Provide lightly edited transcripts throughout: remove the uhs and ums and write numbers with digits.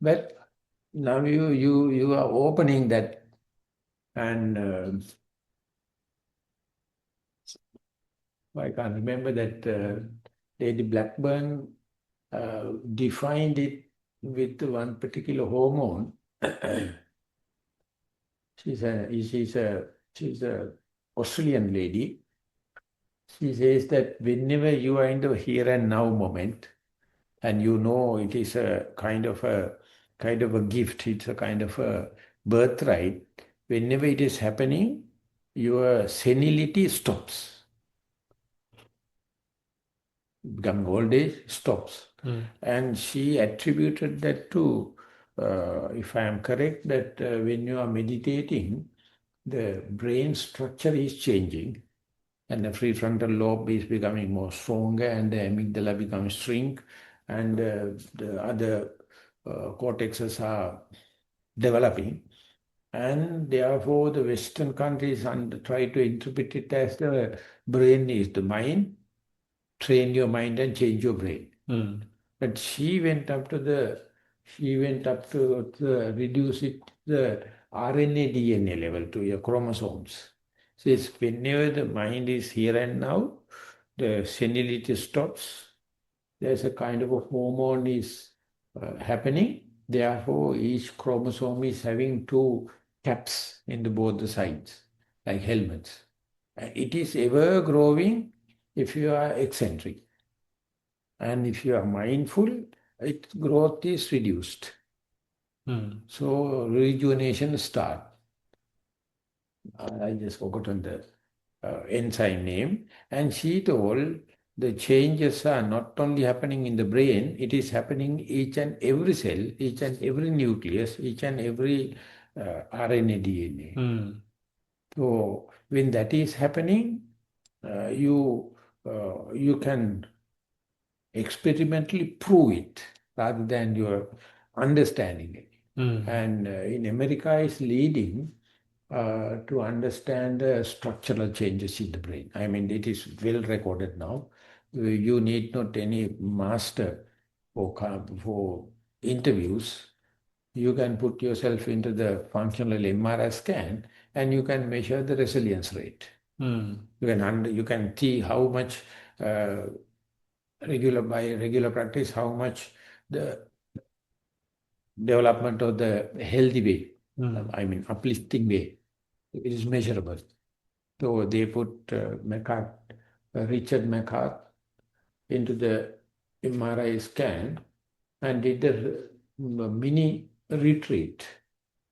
But now you are opening that, and I can't remember that Lady Blackburn defined it with one particular hormone. she's a Australian lady. She says that whenever you are in the here and now moment, and you know it is a kind of a gift, it's a kind of a birthright. Whenever it is happening, your senility stops. Become old age stops. And she attributed that to, if I am correct, that when you are meditating, the brain structure is changing, and the prefrontal lobe is becoming more stronger, and the amygdala becomes shrink, and the other cortexes are developing. And therefore, the Western countries try to interpret it as the brain is the mind, train your mind and change your brain. But she went up to reduce it the RNA DNA level to your chromosomes. Says whenever the mind is here and now, the senility stops. There's a kind of a hormone is happening. Therefore, each chromosome is having two caps in both the sides, like helmets. It is ever growing if you are eccentric. And if you are mindful, its growth is reduced. So rejuvenation starts. I just forgotten the enzyme name. And she told the changes are not only happening in the brain, it is happening each and every cell, each and every nucleus, each and every RNA, DNA. So when that is happening, you can experimentally prove it rather than your understanding it. And in America is leading to understand structural changes in the brain. I mean, it is well recorded now. You need not any master for interviews. You can put yourself into the functional MRI scan and you can measure the resilience rate. You can see how much by regular practice, how much the development of the healthy way, I mean uplifting way, it is measurable. So they put Richard McCart into the MRI scan and did a mini retreat,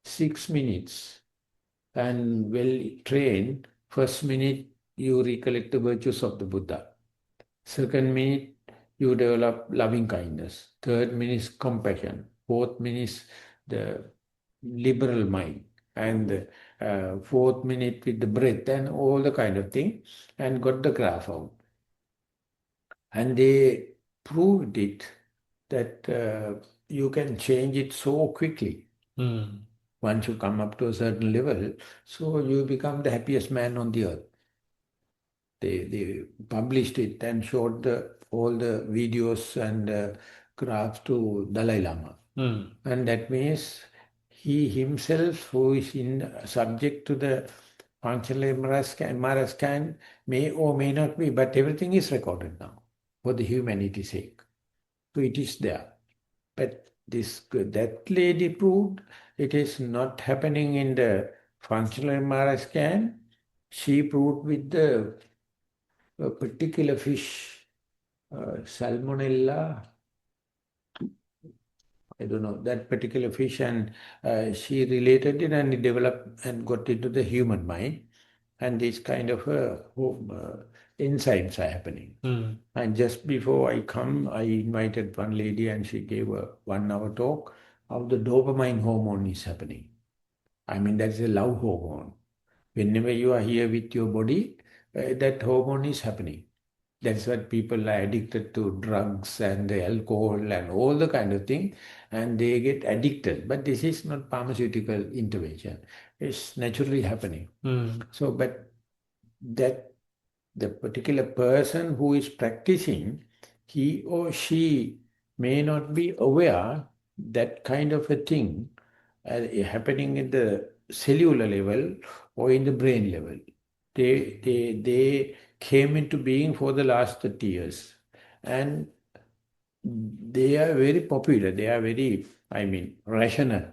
6 minutes, and well trained. First minute you recollect the virtues of the Buddha. Second minute you develop loving kindness. Third minute compassion. Fourth minute the liberal mind. And fourth minute with the breath and all the kind of thing, and got the graph out. And they proved it that you can change it so quickly. Once you come up to a certain level, so you become the happiest man on the earth. They published it and showed all the videos and graphs to Dalai Lama. And that means he himself, who is subject to the functional MRI scan, may or may not be, but everything is recorded now for the humanity's sake. So it is there. But that lady proved it is not happening in the functional MRI scan. She proved with the particular fish, salmonella, I don't know, that particular fish, and she related it and it developed and got into the human mind. And this kind of enzymes are happening. And just before I come, I invited one lady and she gave a 1 hour talk how the dopamine hormone is happening. I mean, that's a love hormone. Whenever you are here with your body, that hormone is happening. That's what people are addicted to drugs and the alcohol and all the kind of thing, and they get addicted. But this is not pharmaceutical intervention. It's naturally happening. So, but that the particular person who is practicing, he or she may not be aware that kind of a thing happening at the cellular level or in the brain level. They came into being for the last 30 years. And they are very popular. They are very, rational.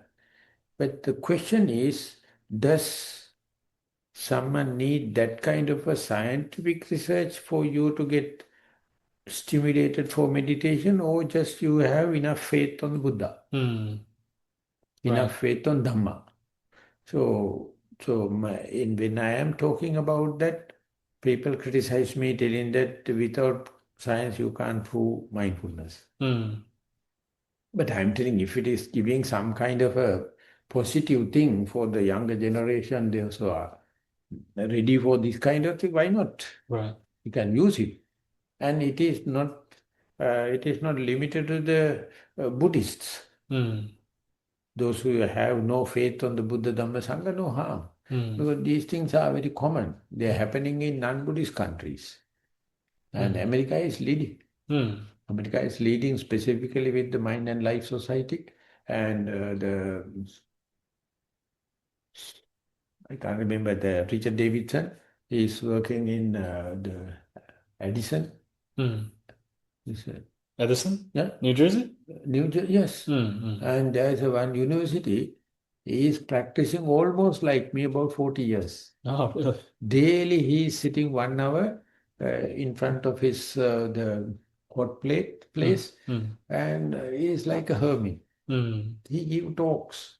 But the question is, does someone need that kind of a scientific research for you to get stimulated for meditation, or just you have enough faith on Buddha, enough faith on Dhamma? So when I am talking about that, people criticize me telling that without science you can't prove mindfulness. But I'm telling, if it is giving some kind of a positive thing for the younger generation, they also are ready for this kind of thing, why not? Right. You can use it. And it is not limited to the Buddhists. Those who have no faith on the Buddha, Dhamma, Sangha, no harm. Because these things are very common. They are happening in non-Buddhist countries. And America is leading. America is leading specifically with the Mind and Life Society. And I can't remember, the Richard Davidson is working in the Addison. Edison? Yeah. New Jersey? New Jersey, yes. And there is one university, he is practicing almost like me, about 40 years. Oh, really? Daily he is sitting 1 hour in front of his the hot place, and he is like a hermit. He gives talks.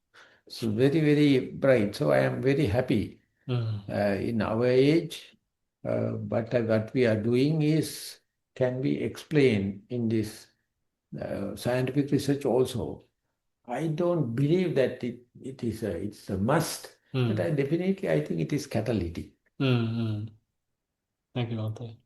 So very, very bright. So I am very happy. In our age, but what we are doing is, can we explain in this scientific research also? I don't believe that it's a must, but I think it is catalytic. Thank you, Bhante.